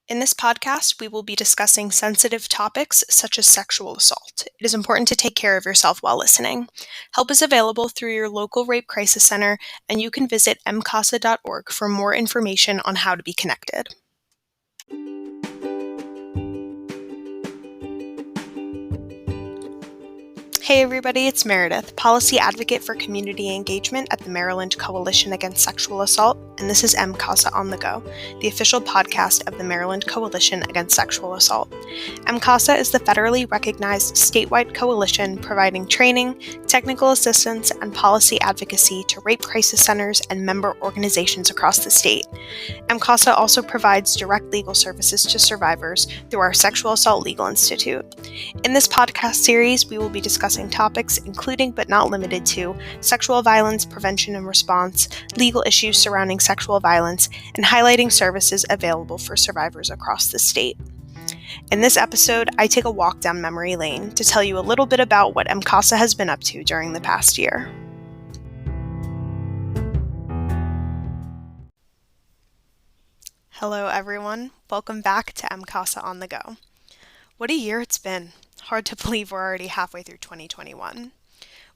In this podcast, we will be discussing sensitive topics such as sexual assault. It is important to take care of yourself while listening. Help is available through your local rape crisis center, and you can visit MCASA.org for more information on how to be connected. Hey everybody, it's Meredith, Policy Advocate for Community Engagement at the Maryland Coalition Against Sexual Assault, and this is MCASA On the Go, the official podcast of the Maryland Coalition Against Sexual Assault. MCASA is the federally recognized statewide coalition providing training, technical assistance, and policy advocacy to rape crisis centers and member organizations across the state. MCASA also provides direct legal services to survivors through our Sexual Assault Legal Institute. In this podcast series, we will be discussing topics including but not limited to sexual violence prevention and response, legal issues surrounding sexual violence, and highlighting services available for survivors across the state. In this episode, I take a walk down memory lane to tell you a little bit about what MCASA has been up to during the past year. Hello everyone, welcome back to MCASA On the Go. What a year it's been. Hard to believe we're already halfway through 2021.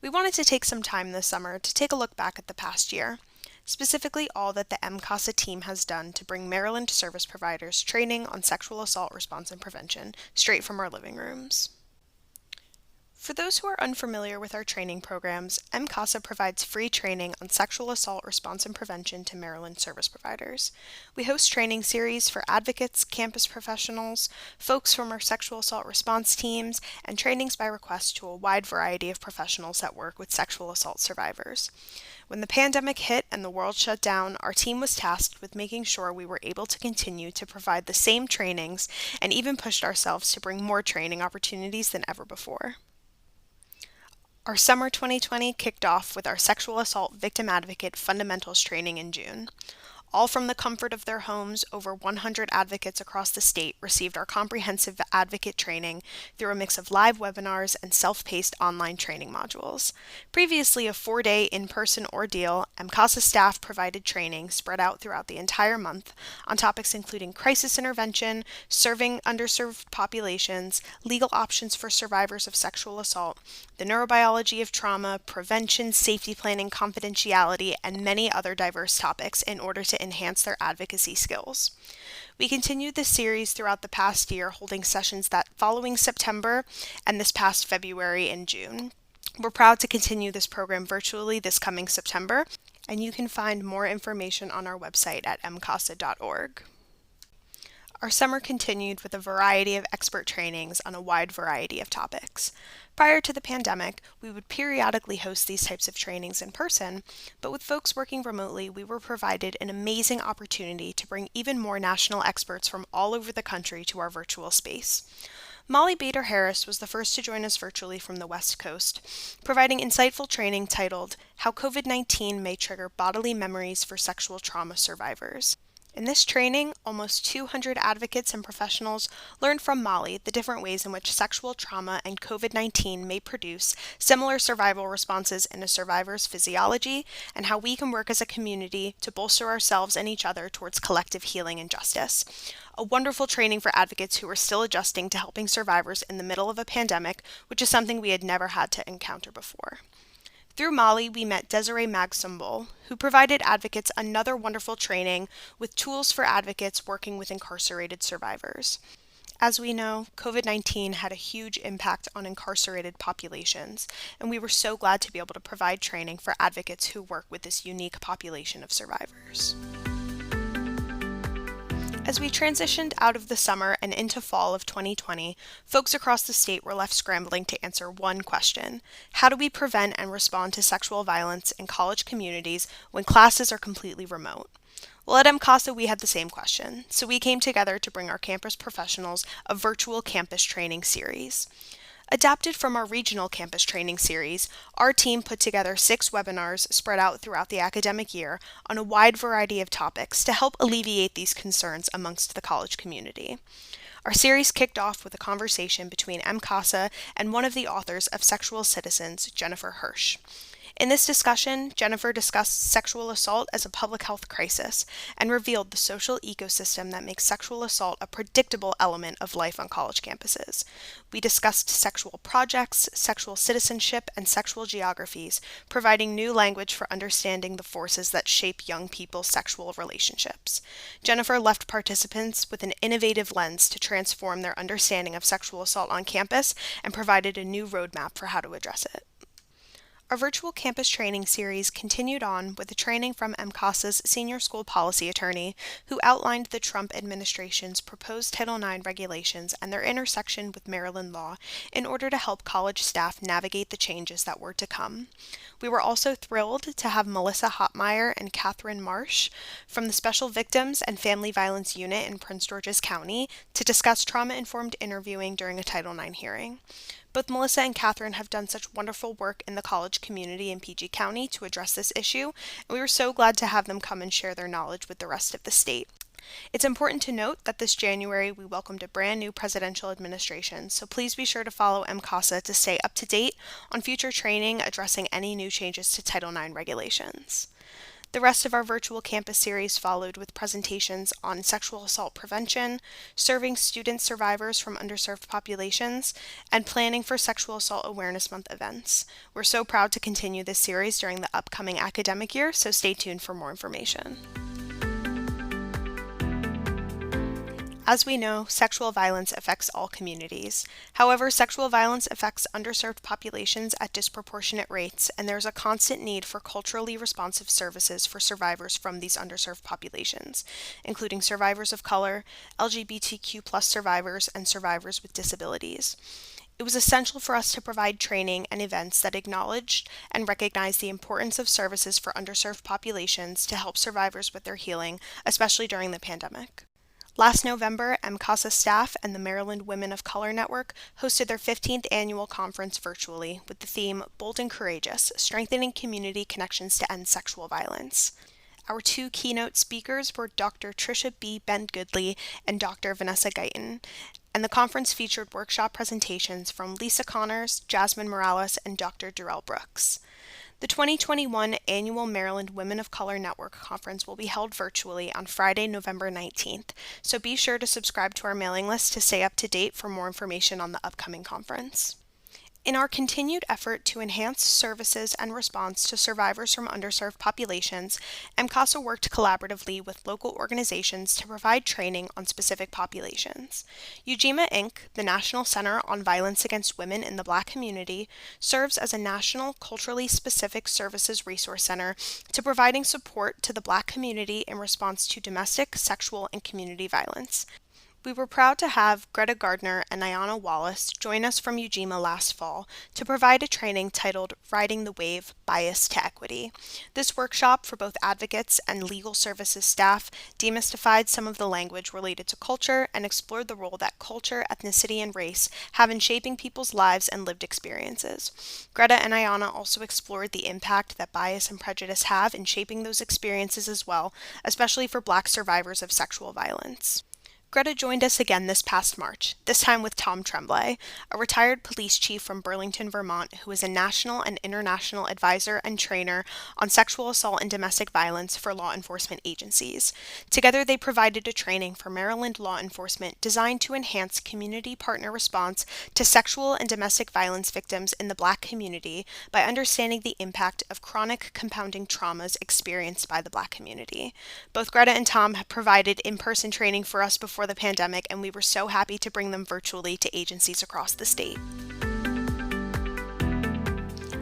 We wanted to take some time this summer to take a look back at the past year, specifically all that the MCASA team has done to bring Maryland service providers training on sexual assault response and prevention straight from our living rooms. For those who are unfamiliar with our training programs, MCASA provides free training on sexual assault response and prevention to Maryland service providers. We host training series for advocates, campus professionals, folks from our sexual assault response teams, and trainings by request to a wide variety of professionals that work with sexual assault survivors. When the pandemic hit and the world shut down, our team was tasked with making sure we were able to continue to provide the same trainings and even pushed ourselves to bring more training opportunities than ever before. Our summer 2020 kicked off with our Sexual Assault Victim Advocate Fundamentals training in June. All from the comfort of their homes, over 100 advocates across the state received our comprehensive advocate training through a mix of live webinars and self-paced online training modules. Previously a 4-day in-person ordeal, MCASA staff provided training spread out throughout the entire month on topics including crisis intervention, serving underserved populations, legal options for survivors of sexual assault, the neurobiology of trauma, prevention, safety planning, confidentiality, and many other diverse topics in order to enhance their advocacy skills. We continued this series throughout the past year, holding sessions that following September and this past February and June. We're proud to continue this program virtually this coming September, and you can find more information on our website at mcasa.org. Our summer continued with a variety of expert trainings on a wide variety of topics. Prior to the pandemic, we would periodically host these types of trainings in person, but with folks working remotely, we were provided an amazing opportunity to bring even more national experts from all over the country to our virtual space. Molly Bader-Harris was the first to join us virtually from the West Coast, providing insightful training titled How COVID-19 May Trigger Bodily Memories for Sexual Trauma Survivors. In this training, almost 200 advocates and professionals learned from Molly the different ways in which sexual trauma and COVID-19 may produce similar survival responses in a survivor's physiology, and how we can work as a community to bolster ourselves and each other towards collective healing and justice. A wonderful training for advocates who are still adjusting to helping survivors in the middle of a pandemic, which is something we had never had to encounter before. Through Molly, we met Desiree Magsumbol, who provided advocates another wonderful training with tools for advocates working with incarcerated survivors. As we know, COVID-19 had a huge impact on incarcerated populations, and we were so glad to be able to provide training for advocates who work with this unique population of survivors. As we transitioned out of the summer and into fall of 2020, folks across the state were left scrambling to answer one question: how do we prevent and respond to sexual violence in college communities when classes are completely remote? Well, at MCASA, we had the same question, so we came together to bring our campus professionals a virtual campus training series. Adapted from our regional campus training series, our team put together 6 webinars spread out throughout the academic year on a wide variety of topics to help alleviate these concerns amongst the college community. Our series kicked off with a conversation between MCASA and one of the authors of Sexual Citizens, Jennifer Hirsch. In this discussion, Jennifer discussed sexual assault as a public health crisis and revealed the social ecosystem that makes sexual assault a predictable element of life on college campuses. We discussed sexual projects, sexual citizenship, and sexual geographies, providing new language for understanding the forces that shape young people's sexual relationships. Jennifer left participants with an innovative lens to transform their understanding of sexual assault on campus and provided a new roadmap for how to address it. Our virtual campus training series continued on with a training from MCASA's senior school policy attorney, who outlined the Trump administration's proposed Title IX regulations and their intersection with Maryland law in order to help college staff navigate the changes that were to come. We were also thrilled to have Melissa Hotmeyer and Catherine Marsh from the Special Victims and Family Violence Unit in Prince George's County to discuss trauma-informed interviewing during a Title IX hearing. Both Melissa and Catherine have done such wonderful work in the college community in PG County to address this issue, and we were so glad to have them come and share their knowledge with the rest of the state. It's important to note that this January we welcomed a brand new presidential administration, so please be sure to follow MCASA to stay up to date on future training addressing any new changes to Title IX regulations. The rest of our virtual campus series followed with presentations on sexual assault prevention, serving student survivors from underserved populations, and planning for Sexual Assault Awareness Month events. We're so proud to continue this series during the upcoming academic year, so stay tuned for more information. As we know, sexual violence affects all communities. However, sexual violence affects underserved populations at disproportionate rates, and there is a constant need for culturally responsive services for survivors from these underserved populations, including survivors of color, LGBTQ+ survivors, and survivors with disabilities. It was essential for us to provide training and events that acknowledged and recognized the importance of services for underserved populations to help survivors with their healing, especially during the pandemic. Last November, MCASA staff and the Maryland Women of Color Network hosted their 15th annual conference virtually with the theme Bold and Courageous, Strengthening Community Connections to End Sexual Violence. Our two keynote speakers were Dr. Tricia B. Ben-Goodley and Dr. Vanessa Guyton, and the conference featured workshop presentations from Lisa Connors, Jasmine Morales, and Dr. Durrell Brooks. The 2021 annual Maryland Women of Color Network Conference will be held virtually on Friday, November 19th, so be sure to subscribe to our mailing list to stay up to date for more information on the upcoming conference. In our continued effort to enhance services and response to survivors from underserved populations, MCASA worked collaboratively with local organizations to provide training on specific populations. UGMA Inc., the National Center on Violence Against Women in the Black Community, serves as a national culturally specific services resource center to providing support to the Black community in response to domestic, sexual, and community violence. We were proud to have Greta Gardner and Ayanna Wallace join us from UGMA last fall to provide a training titled Riding the Wave, Bias to Equity. This workshop for both advocates and legal services staff demystified some of the language related to culture and explored the role that culture, ethnicity, and race have in shaping people's lives and lived experiences. Greta and Ayanna also explored the impact that bias and prejudice have in shaping those experiences as well, especially for Black survivors of sexual violence. Greta joined us again this past March, this time with Tom Tremblay, a retired police chief from Burlington, Vermont, who is a national and international advisor and trainer on sexual assault and domestic violence for law enforcement agencies. Together, they provided a training for Maryland law enforcement designed to enhance community partner response to sexual and domestic violence victims in the Black community by understanding the impact of chronic compounding traumas experienced by the Black community. Both Greta and Tom have provided in-person training for us before the pandemic, and we were so happy to bring them virtually to agencies across the state.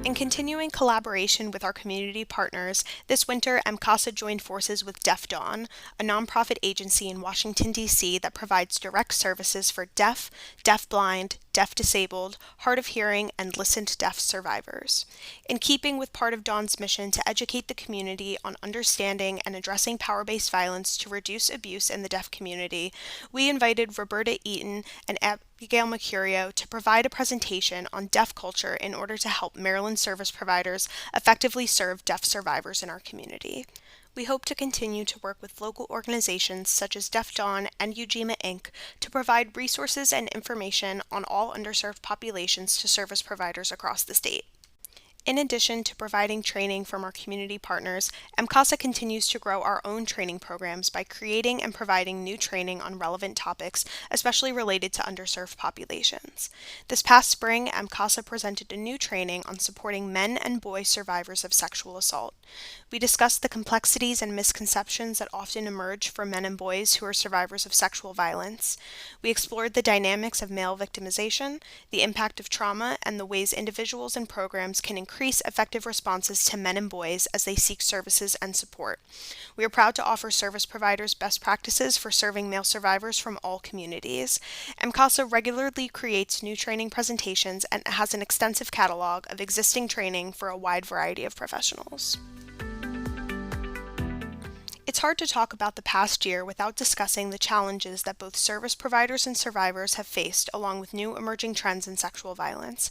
In continuing collaboration with our community partners, this winter MCASA joined forces with Deaf Dawn, a nonprofit agency in Washington, D.C. that provides direct services for deaf, deafblind, deaf-disabled, hard of hearing, and listened-deaf survivors. In keeping with part of Dawn's mission to educate the community on understanding and addressing power-based violence to reduce abuse in the deaf community, we invited Roberta Eaton and Abigail Mercurio to provide a presentation on deaf culture in order to help Maryland service providers effectively serve deaf survivors in our community. We hope to continue to work with local organizations such as Deaf Dawn and UGMA Inc. to provide resources and information on all underserved populations to service providers across the state. In addition to providing training from our community partners, MCASA continues to grow our own training programs by creating and providing new training on relevant topics, especially related to underserved populations. This past spring, MCASA presented a new training on supporting men and boys survivors of sexual assault. We discussed the complexities and misconceptions that often emerge for men and boys who are survivors of sexual violence. We explored the dynamics of male victimization, the impact of trauma, and the ways individuals and programs can increase effective responses to men and boys as they seek services and support. We are proud to offer service providers best practices for serving male survivors from all communities. MCASA regularly creates new training presentations and has an extensive catalog of existing training for a wide variety of professionals. It's hard to talk about the past year without discussing the challenges that both service providers and survivors have faced, along with new emerging trends in sexual violence.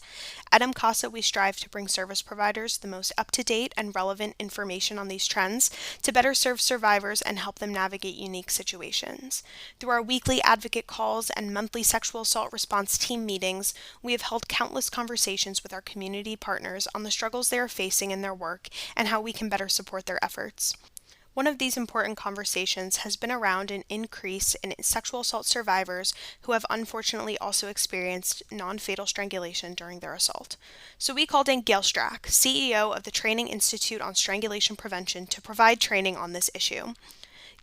At MCASA, we strive to bring service providers the most up-to-date and relevant information on these trends to better serve survivors and help them navigate unique situations. Through our weekly advocate calls and monthly sexual assault response team meetings, we have held countless conversations with our community partners on the struggles they are facing in their work and how we can better support their efforts. One of these important conversations has been around an increase in sexual assault survivors who have unfortunately also experienced non-fatal strangulation during their assault. So we called in Gail Strack, CEO of the Training Institute on Strangulation Prevention, to provide training on this issue.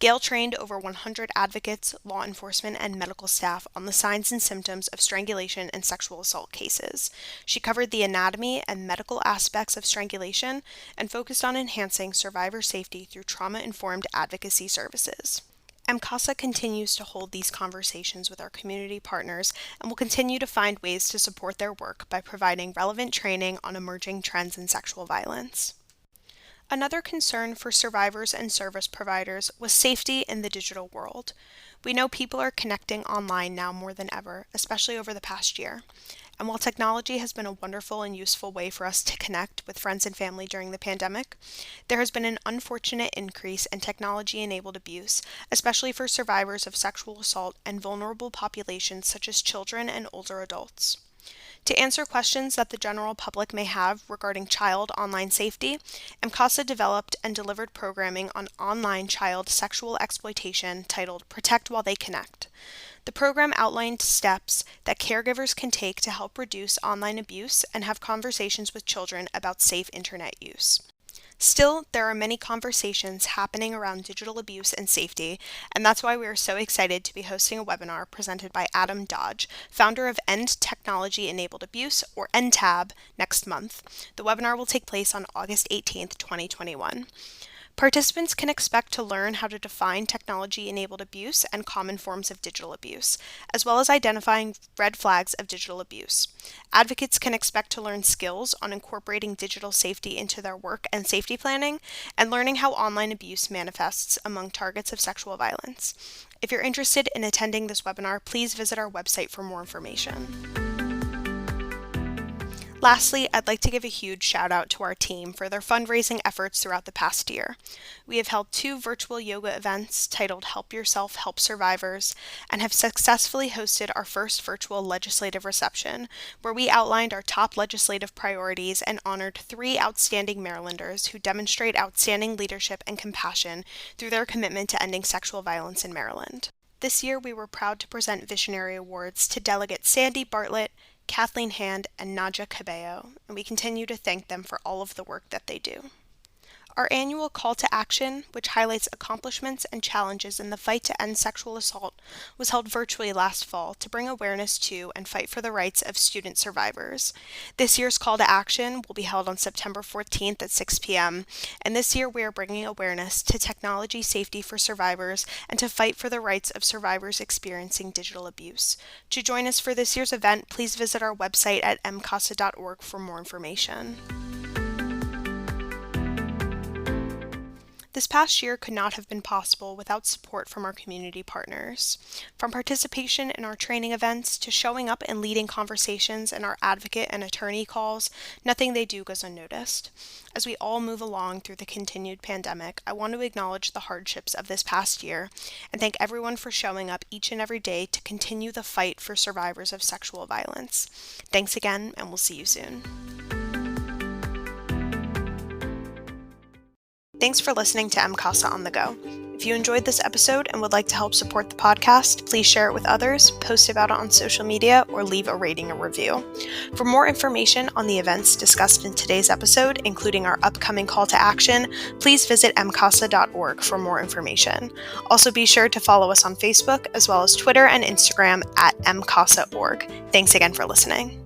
Gail trained over 100 advocates, law enforcement, and medical staff on the signs and symptoms of strangulation and sexual assault cases. She covered the anatomy and medical aspects of strangulation and focused on enhancing survivor safety through trauma-informed advocacy services. MCASA continues to hold these conversations with our community partners and will continue to find ways to support their work by providing relevant training on emerging trends in sexual violence. Another concern for survivors and service providers was safety in the digital world. We know people are connecting online now more than ever, especially over the past year. And while technology has been a wonderful and useful way for us to connect with friends and family during the pandemic, there has been an unfortunate increase in technology-enabled abuse, especially for survivors of sexual assault and vulnerable populations such as children and older adults. To answer questions that the general public may have regarding child online safety, MCASA developed and delivered programming on online child sexual exploitation titled Protect While They Connect. The program outlined steps that caregivers can take to help reduce online abuse and have conversations with children about safe internet use. Still, there are many conversations happening around digital abuse and safety, and that's why we are so excited to be hosting a webinar presented by Adam Dodge, founder of End Technology Enabled Abuse, or NTAB, next month. The webinar will take place on August 18th, 2021. Participants can expect to learn how to define technology-enabled abuse and common forms of digital abuse, as well as identifying red flags of digital abuse. Advocates can expect to learn skills on incorporating digital safety into their work and safety planning, and learning how online abuse manifests among targets of sexual violence. If you're interested in attending this webinar, please visit our website for more information. Lastly, I'd like to give a huge shout out to our team for their fundraising efforts throughout the past year. We have held 2 virtual yoga events titled Help Yourself, Help Survivors, and have successfully hosted our first virtual legislative reception, where we outlined our top legislative priorities and honored 3 outstanding Marylanders who demonstrate outstanding leadership and compassion through their commitment to ending sexual violence in Maryland. This year, we were proud to present Visionary Awards to Delegate Sandy Bartlett, Kathleen Hand, and Nadja Cabello, and we continue to thank them for all of the work that they do. Our annual call to action, which highlights accomplishments and challenges in the fight to end sexual assault, was held virtually last fall to bring awareness to and fight for the rights of student survivors. This year's call to action will be held on September 14th at 6 p.m., and this year we are bringing awareness to technology safety for survivors and to fight for the rights of survivors experiencing digital abuse. To join us for this year's event, please visit our website at mcasa.org for more information. This past year could not have been possible without support from our community partners. From participation in our training events to showing up and leading conversations in our advocate and attorney calls, nothing they do goes unnoticed. As we all move along through the continued pandemic, I want to acknowledge the hardships of this past year and thank everyone for showing up each and every day to continue the fight for survivors of sexual violence. Thanks again, and we'll see you soon. Thanks for listening to MCASA On the Go. If you enjoyed this episode and would like to help support the podcast, please share it with others, post about it on social media, or leave a rating or review. For more information on the events discussed in today's episode, including our upcoming call to action, please visit mcasa.org for more information. Also be sure to follow us on Facebook, as well as Twitter and Instagram at mcasa.org. Thanks again for listening.